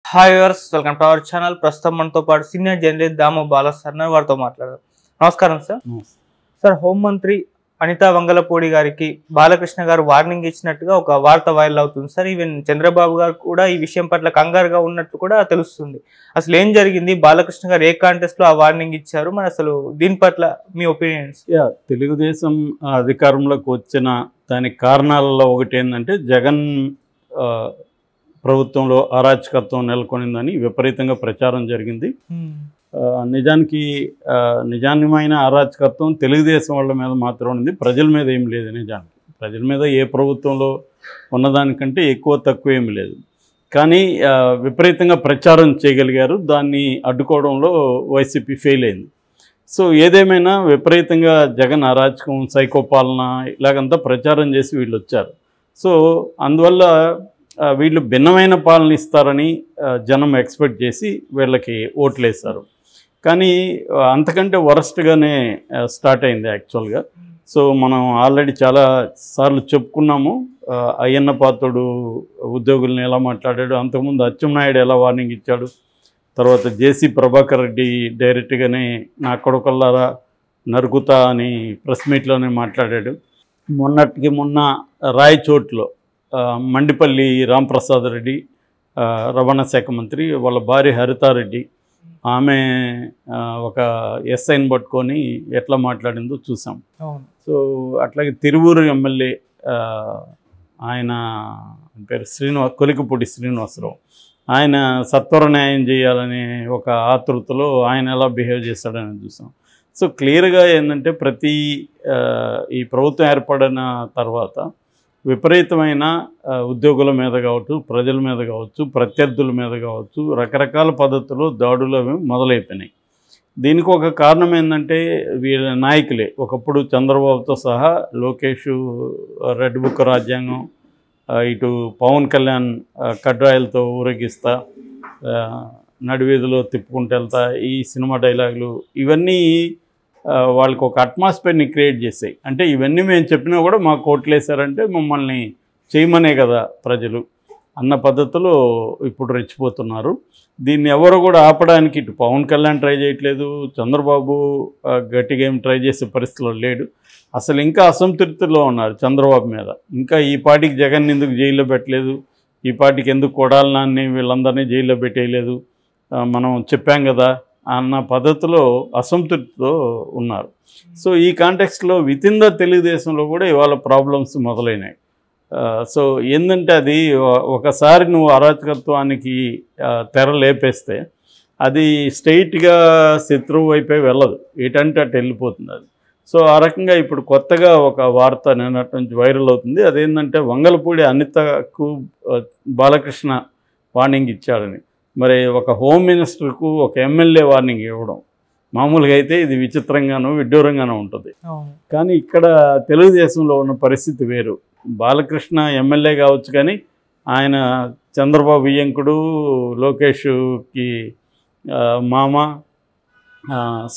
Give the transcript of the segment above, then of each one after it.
Hi viewers, welcome to our channel. ప్రస్తుతం మనతో పాటు సీనియర్ జర్నలిస్ట్ దాము బాలా సార్ వారితో మాట్లాడారు. నమస్కారం సార్. సార్, హోంమంత్రి అనితా వంగలపూడి గారికి బాలకృష్ణ గారు వార్నింగ్ ఇచ్చినట్టుగా ఒక వార్త వైరల్ అవుతుంది సార్. ఈవెన్ చంద్రబాబు గారు కూడా ఈ విషయం పట్ల కంగారుగా ఉన్నట్టు కూడా తెలుస్తుంది. అసలు ఏం జరిగింది? బాలకృష్ణ గారు ఏ కాంటెస్ట్ లో ఆ వార్నింగ్ ఇచ్చారు? మరి అసలు దీని పట్ల మీ ఒపీనియన్స్? తెలుగుదేశం అధికారంలోకి వచ్చిన దానికి కారణాలలో ఒకటి ఏంటంటే జగన్ ప్రభుత్వంలో అరాచకత్వం నెలకొనిందని విపరీతంగా ప్రచారం జరిగింది. నిజానికి నిజాన్యమైన అరాచకత్వం తెలుగుదేశం వాళ్ళ మీద మాత్రం ఉంది, ప్రజల మీద ఏం లేదు. నిజానికి ప్రజల మీద ఏ ప్రభుత్వంలో ఉన్నదానికంటే ఎక్కువ తక్కువ ఏమి లేదు. కానీ విపరీతంగా ప్రచారం చేయగలిగారు. దాన్ని అడ్డుకోవడంలో వైసీపీ ఫెయిల్ అయింది. సో ఏదేమైనా విపరీతంగా జగన్ అరాచకం, సైకోపాలన ఇలాగంతా ప్రచారం చేసి వీళ్ళు వచ్చారు. సో అందువల్ల వీళ్ళు భిన్నమైన పాలన ఇస్తారని జనం ఎక్స్పెక్ట్ చేసి వీళ్ళకి ఓట్లేశారు. కానీ అంతకంటే వరస్ట్గానే స్టార్ట్ అయింది యాక్చువల్గా. సో మనం ఆల్రెడీ చాలా సార్లు చెప్పుకున్నాము. అయ్యన్న పాత్రుడు ఉద్యోగుల్ని ఎలా మాట్లాడాడు, అంతకుముందు అచ్చెన్నాయుడు ఎలా వార్నింగ్ ఇచ్చాడు, తర్వాత జేసీ ప్రభాకర్ రెడ్డి డైరెక్ట్గానే నా కొడుకుల్లారా నరుకుతా అని ప్రెస్ మీట్లోనే మాట్లాడాడు. మొన్నటికి మొన్న రాయచోట్లో మండిపల్లి రాంప్రసాద్ రెడ్డి, రవాణా శాఖ మంత్రి, వాళ్ళ భార్య హరితారెడ్డి, ఆమె ఒక ఎస్ఐని పట్టుకొని ఎట్లా మాట్లాడిందో చూసాం. సో అట్లాగే తిరువూరు ఎమ్మెల్యే ఆయన పేరు కొలికపూడి శ్రీనివాసరావు, ఆయన సత్వర న్యాయం చేయాలనే ఒక ఆతృతలో ఆయన ఎలా బిహేవ్ చేశాడని చూసాం. సో క్లియర్గా ఏంటంటే ఈ ప్రభుత్వం ఏర్పడిన తర్వాత విపరీతమైన ఉద్యోగుల మీద కావచ్చు, ప్రజల మీద కావచ్చు, ప్రత్యర్థుల మీద కావచ్చు, రకరకాల పద్ధతుల్లో దాడులు అవి మొదలైపోయినాయి. దీనికి ఒక కారణం ఏంటంటే వీళ్ళ నాయకులే. ఒకప్పుడు చంద్రబాబుతో సహా లోకేష్ రెడ్ బుక్ రాజ్యాంగం, ఇటు పవన్ కళ్యాణ్ కడ్రాయిలతో ఊరేగిస్తా, నడివీధిలో తిప్పుకుంటూ వెళ్తా, ఈ సినిమా డైలాగులు ఇవన్నీ వాళ్ళకి ఒక అట్మాస్ఫియర్ని క్రియేట్ చేసాయి. అంటే ఇవన్నీ మేము చెప్పినా కూడా మాకు ఓట్లేశారంటే మమ్మల్ని చేయమనే కదా ప్రజలు అన్న పద్ధతిలో ఇప్పుడు రెచ్చిపోతున్నారు. దీన్ని ఎవరు కూడా ఆపడానికి ఇటు పవన్ కళ్యాణ్ ట్రై చేయట్లేదు, చంద్రబాబు గట్టిగా ఏం ట్రై చేసే పరిస్థితిలో లేడు. అసలు ఇంకా అసంతృప్తిలో ఉన్నారు చంద్రబాబు మీద. ఇంకా ఈ పార్టీకి జగన్ ఎందుకు జైల్లో పెట్టలేదు, ఈ పార్టీకి ఎందుకు కొడాలని వీళ్ళందరినీ జైల్లో పెట్టేయలేదు, మనం చెప్పాం కదా అన్న పద్ధతిలో అసంతృప్తితో ఉన్నారు. సో ఈ కాంటెక్స్ట్లో వితిన్ ద తెలుగుదేశంలో కూడా ఇవాళ ప్రాబ్లమ్స్ మొదలైనాయి. సో ఏంటంటే అది ఒకసారి నువ్వు అరాచకత్వానికి తెర లేపేస్తే అది స్ట్రైట్గా శత్రువు వైపే వెళ్ళదు, ఎటంటే అటు వెళ్ళిపోతుంది అది. సో ఆ రకంగా ఇప్పుడు కొత్తగా ఒక వార్త నిన్నటి నుంచి వైరల్ అవుతుంది. అదేంటంటే వంగలపూడి అనితకు బాలకృష్ణ వార్నింగ్ ఇచ్చాడని. మరి ఒక హోమ్ మినిస్టర్కు ఒక ఎమ్మెల్యే వార్నింగ్ ఇవ్వడం మామూలుగా అయితే ఇది విచిత్రంగానూ విడ్డూరంగానూ ఉంటుంది. కానీ ఇక్కడ తెలుగుదేశంలో ఉన్న పరిస్థితి వేరు. బాలకృష్ణ ఎమ్మెల్యే కావచ్చు, కానీ ఆయన చంద్రబాబు వియ్యంకుడు, లోకేష్కి మామ.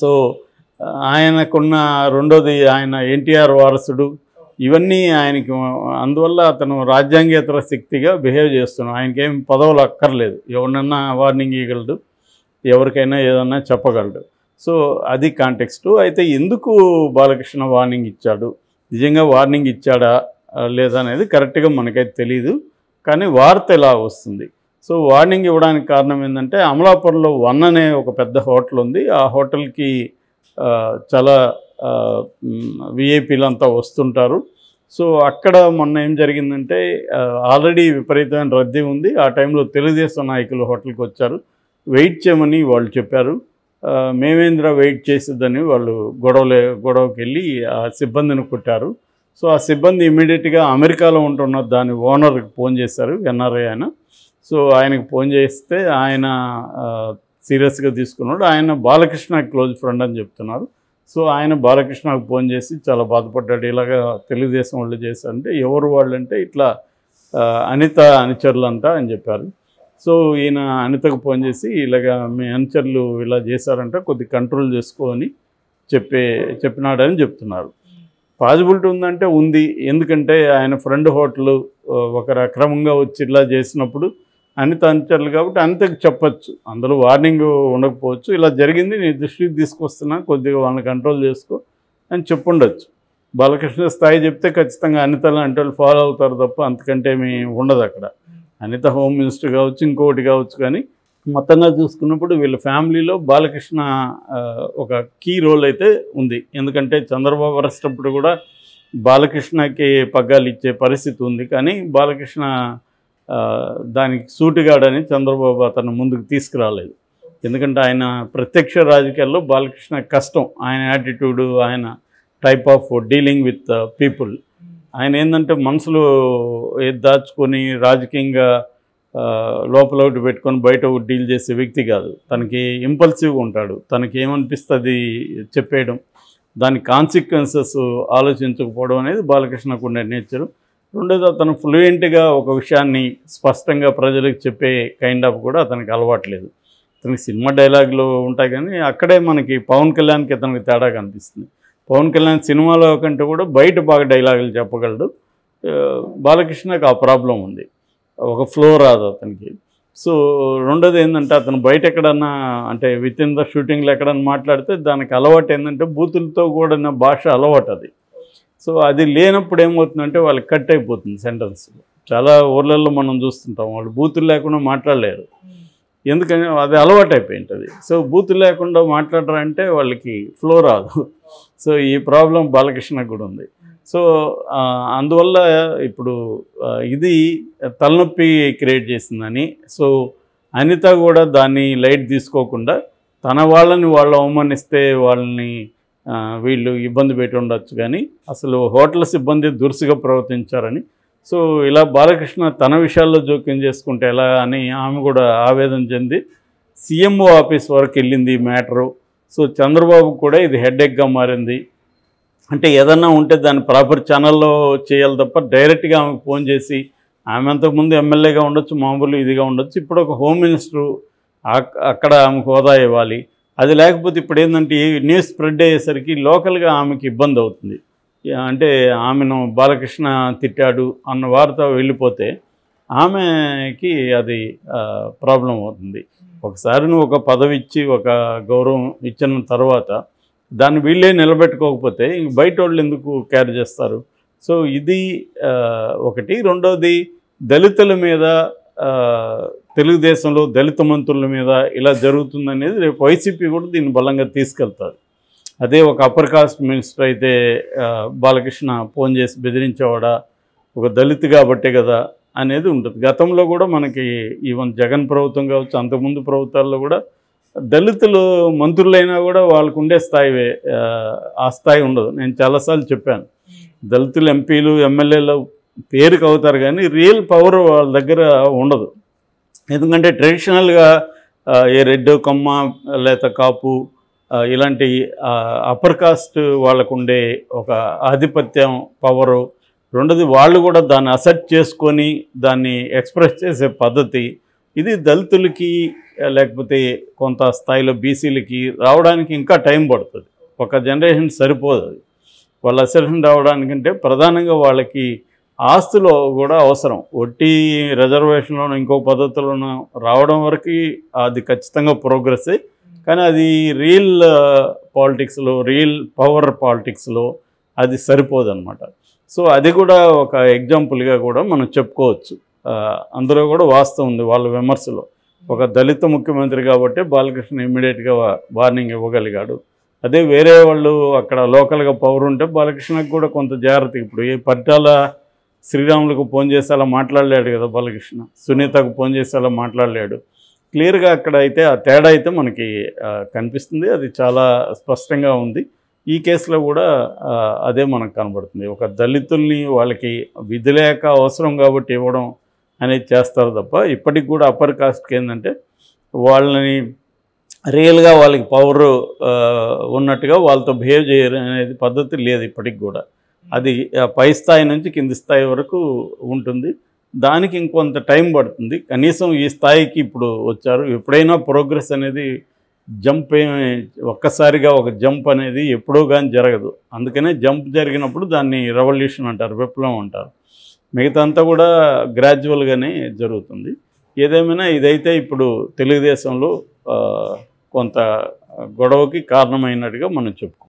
సో ఆయనకున్న రెండోది ఆయన ఎన్టీఆర్ వారసుడు, ఇవన్నీ ఆయనకి. అందువల్ల అతను రాజ్యాంగేతర శక్తిగా బిహేవ్ చేస్తున్నాడు. ఆయనకేం పదవులు అక్కర్లేదు, ఎవరినన్నా వార్నింగ్ ఇవ్వగలడు, ఎవరికైనా ఏదన్నా చెప్పగలడు. సో అది కాంటెక్స్టు. అయితే ఎందుకు బాలకృష్ణ వార్నింగ్ ఇచ్చాడు, నిజంగా వార్నింగ్ ఇచ్చాడా లేదా అనేది కరెక్ట్గా మనకైతే తెలీదు. కానీ వార్త ఎలా వస్తుంది. సో వార్నింగ్ ఇవ్వడానికి కారణం ఏంటంటే అమలాపురంలో వన్ అనే ఒక పెద్ద హోటల్ ఉంది. ఆ హోటల్కి చాలా విఐపీలంతా వస్తుంటారు. సో అక్కడ మొన్న ఏం జరిగిందంటే ఆల్రెడీ విపరీతమైన రద్దీ ఉంది. ఆ టైంలో తెలుగుదేశం నాయకులు హోటల్కి వచ్చారు. వెయిట్ చేయమని వాళ్ళు చెప్పారు. మేమేంద్ర వెయిట్ చేసేదని వాళ్ళు గొడవకి వెళ్ళి ఆ సిబ్బందిని కొట్టారు. సో ఆ సిబ్బంది ఇమీడియట్గా అమెరికాలో ఉంటున్న దాని ఓనర్కి ఫోన్ చేశారు, ఎన్ఆర్ఐ ఆయన. సో ఆయనకు ఫోన్ చేస్తే ఆయన సీరియస్గా తీసుకున్నాడు. ఆయన బాలకృష్ణ క్లోజ్ ఫ్రెండ్ అని చెప్తున్నారు. సో ఆయన బాలకృష్ణకు ఫోన్ చేసి చాలా బాధపడ్డాడు. ఇలాగా తెలుగుదేశం వాళ్ళు చేశారంటే ఎవరు వాళ్ళు అంటే ఇట్లా అనిత అనుచరులు అంట అని చెప్పారు. సో ఈయన అనితకు ఫోన్ చేసి ఇలాగా మీ అనుచరులు ఇలా చేశారంట, కొద్ది కంట్రోల్ చేసుకో అని చెప్పినాడని చెప్తున్నారు. పాజిబిలిటీ ఉందంటే ఉంది. ఎందుకంటే ఆయన ఫ్రెండ్ హోటల్ ఒకరు అక్రమంగా వచ్చి ఇలా చేసినప్పుడు అనిత అనుచరులు కాబట్టి అనితకు చెప్పచ్చు, అందులో వార్నింగ్ ఉండకపోవచ్చు, ఇలా జరిగింది నీ దృష్టికి తీసుకొస్తున్నా, కొద్దిగా వాళ్ళని కంట్రోల్ చేసుకో అని చెప్పుండొచ్చు. బాలకృష్ణ స్థాయి చెప్తే ఖచ్చితంగా అనితలు అంటే వాళ్ళు ఫాలో అవుతారు తప్ప అంతకంటే ఏమీ ఉండదు అక్కడ. అనిత హోమ్ మినిస్టర్ కావచ్చు, ఇంకొకటి కావచ్చు, కానీ మొత్తంగా చూసుకున్నప్పుడు వీళ్ళ ఫ్యామిలీలో బాలకృష్ణ ఒక కీ రోల్ అయితే ఉంది. ఎందుకంటే చంద్రబాబు అరెస్ట్ అప్పుడు కూడా బాలకృష్ణకి పగ్గాలు ఇచ్చే పరిస్థితి ఉంది, కానీ బాలకృష్ణ దానికి సూటిగాడని చంద్రబాబు అతను ముందుకు తీసుకురాలేదు. ఎందుకంటే ఆయన ప్రత్యక్ష రాజకీయాల్లో బాలకృష్ణ కష్టం, ఆయన యాటిట్యూడు, ఆయన type of dealing with people. ఆయన ఏంటంటే మనసులో ఏది దాచుకొని రాజకీయంగా లోపల ఒకటి పెట్టుకొని బయట ఒకటి డీల్ చేసే వ్యక్తి కాదు. తనకి ఇంపల్సివ్గా ఉంటాడు, తనకి ఏమనిపిస్తుంది చెప్పేయడం, దాని కాన్సిక్వెన్సెస్ ఆలోచించకపోవడం అనేది బాలకృష్ణకు ఉండే నేచరు. రెండోది అతను ఫ్లూయెంట్గా ఒక విషయాన్ని స్పష్టంగా ప్రజలకు చెప్పే కైండ్ ఆఫ్ కూడా అతనికి అలవాట్లేదు. అతనికి సినిమా డైలాగులు ఉంటాయి, కానీ అక్కడే మనకి పవన్ కళ్యాణ్కి అతనికి తేడా కనిపిస్తుంది. పవన్ కళ్యాణ్ సినిమాలో కంటే కూడా బయట బాగా డైలాగులు చెప్పగలడు. బాలకృష్ణకి ఆ ప్రాబ్లం ఉంది, ఒక ఫ్లో రాదు అతనికి. సో రెండోది ఏంటంటే అతను బయట ఎక్కడన్నా అంటే విత్ ఇన్ ద షూటింగ్లో ఎక్కడన్నా మాట్లాడితే దానికి అలవాటు ఏంటంటే బూతులతో కూడిన భాష అలవాటు అది. సో అది లేనప్పుడు ఏమవుతుందంటే వాళ్ళకి కట్ అయిపోతుంది సెంటెన్స్. చాలా ఊర్లలో మనం చూస్తుంటాం, వాళ్ళు బూతులు లేకుండా మాట్లాడలేరు, ఎందుకని అది అలవాటు అయిపోయింటుంది. సో బూతులు లేకుండా మాట్లాడరంటే వాళ్ళకి ఫ్లో రాదు. సో ఈ ప్రాబ్లం బాలకృష్ణకు కూడా ఉంది. సో అందువల్ల ఇప్పుడు ఇది తలనొప్పి క్రియేట్ చేసిందని. సో అనిత కూడా దాన్ని లైట్ తీసుకోకుండా తన వాళ్ళని వాళ్ళు అవమానిస్తే వాళ్ళని వీళ్ళు ఇబ్బంది పెట్టి ఉండొచ్చు, కానీ అసలు హోటల్ సిబ్బంది దురుసుగా ప్రవర్తించారని. సో ఇలా బాలకృష్ణ తన విషయాల్లో జోక్యం చేసుకుంటే ఎలా అని ఆమె కూడా ఆవేదన చెంది సీఎంఓ ఆఫీస్ వరకు వెళ్ళింది ఈ మ్యాటరు. సో చంద్రబాబు కూడా ఇది హెడేక్గా మారింది. అంటే ఏదన్నా ఉంటే దాన్ని ప్రాపర్ ఛానల్లో చేయాలి తప్ప డైరెక్ట్గా ఆమెకు ఫోన్ చేసి, ఆమె అంతకుముందు ఎమ్మెల్యేగా ఉండొచ్చు, మామూలు ఇదిగా ఉండొచ్చు, ఇప్పుడు ఒక హోమ్ మినిస్టరు, అక్కడ ఆమెకు హోదా ఇవ్వాలి. అది లేకపోతే ఇప్పుడు ఏంటంటే ఈ న్యూస్ స్ప్రెడ్ అయ్యేసరికి లోకల్గా ఆమెకి ఇబ్బంది అవుతుంది. అంటే ఆమెను బాలకృష్ణ తిట్టాడు అన్న వార్త వెళ్ళిపోతే ఆమెకి అది ప్రాబ్లం అవుతుంది. ఒకసారి నువ్వు ఒక పదవి ఇచ్చి ఒక గౌరవం ఇచ్చిన తర్వాత దాన్ని వీళ్ళే నిలబెట్టుకోకపోతే ఇంక బయట వాళ్ళు ఎందుకు క్యారీ చేస్తారు? సో ఇది ఒకటి. రెండోది దళితుల మీద, తెలుగుదేశంలో దళిత మంత్రుల మీద ఇలా జరుగుతుందనేది రేపు వైసీపీ కూడా దీన్ని బలంగా తీసుకెళ్తారు. అదే ఒక అప్పర్ కాస్ట్ మినిస్టర్ అయితే బాలకృష్ణ ఫోన్ చేసి బెదిరించేవాడా, ఒక దళిత్ కాబట్టే కదా అనేది ఉంటుంది. గతంలో కూడా మనకి ఈవెన్ జగన్ ప్రభుత్వం కావచ్చు, అంతకుముందు ప్రభుత్వాల్లో కూడా దళితులు మంత్రులైనా కూడా వాళ్ళకు ఉండే స్థాయి ఆ స్థాయి ఉండదు. నేను చాలాసార్లు చెప్పాను, దళితులు ఎంపీలు ఎమ్మెల్యేలు పేరుకు అవుతారు కానీ రియల్ పవర్ వాళ్ళ దగ్గర ఉండదు. ఎందుకంటే ట్రెడిషనల్గా ఏ రెడ్డు కొమ్మ లేక కాపు ఇలాంటి అప్పర్ కాస్ట్ వాళ్ళకు ఉండే ఒక ఆధిపత్యం పవరు. రెండోది వాళ్ళు కూడా దాన్ని అసెప్ట్ చేసుకొని దాన్ని ఎక్స్ప్రెస్ చేసే పద్ధతి, ఇది దళితులకి లేకపోతే కొంత స్థాయిలో బీసీలకి రావడానికి ఇంకా టైం పడుతుంది. ఒక జనరేషన్ సరిపోదు అది వాళ్ళ అసెషన్ రావడానికంటే. ప్రధానంగా వాళ్ళకి ఆస్తులు కూడా అవసరం. ఒట్టి రిజర్వేషన్లోనూ ఇంకో పద్ధతిలోనూ రావడం వరకు అది ఖచ్చితంగా ప్రోగ్రెస్, కానీ అది రియల్ పాలిటిక్స్లో, రియల్ పవర్ పాలిటిక్స్లో అది సరిపోదు అనమాట. సో అది కూడా ఒక ఎగ్జాంపుల్గా కూడా మనం చెప్పుకోవచ్చు. అందులో కూడా వాస్తవం ఉంది వాళ్ళ విమర్శలో. ఒక దళిత ముఖ్యమంత్రి కాబట్టి బాలకృష్ణ ఇమ్మీడియట్గా వార్నింగ్ ఇవ్వగలిగాడు. అదే వేరే వాళ్ళు అక్కడ లోకల్గా పవర్ ఉంటే బాలకృష్ణకు కూడా కొంత జాగ్రత్త. ఇప్పుడు ఏ పరిటాల శ్రీరాములకు ఫోన్ చేసి అలా మాట్లాడలేడు కదా బాలకృష్ణ, సునీతకు ఫోన్ చేసి అలా మాట్లాడలేడు. క్లియర్గా అక్కడ అయితే ఆ తేడా అయితే మనకి కనిపిస్తుంది, అది చాలా స్పష్టంగా ఉంది. ఈ కేసులో కూడా అదే మనకు కనబడుతుంది. ఒక దళితుల్ని వాళ్ళకి విధి లేక అవసరం కాబట్టి ఇవ్వడం అనేది చేస్తారు తప్ప ఇప్పటికి కూడా అప్పర్ కాస్ట్కి ఏంటంటే వాళ్ళని రియల్గా వాళ్ళకి పవర్ ఉన్నట్టుగా వాళ్ళతో బిహేవ్ చేయరు అనేది పద్ధతి లేదు ఇప్పటికి కూడా. అది పై స్థాయి నుంచి కింది స్థాయి వరకు ఉంటుంది. దానికి ఇంకొంత టైం పడుతుంది. కనీసం ఈ స్థాయికి ఇప్పుడు వచ్చారు. ఎప్పుడైనా ప్రోగ్రెస్ అనేది జంప్ ఒక్కసారిగా ఒక జంప్ అనేది ఎప్పుడూ కానీ జరగదు. అందుకనే జంప్ జరిగినప్పుడు దాన్ని రెవల్యూషన్ అంటారు, విప్లవం అంటారు. మిగతా అంతా కూడా గ్రాడ్యువల్గానే జరుగుతుంది. ఏదేమైనా ఇదైతే ఇప్పుడు తెలుగుదేశంలో కొంత గొడవకి కారణమైనట్టుగా మనం చెప్పుకోవచ్చు.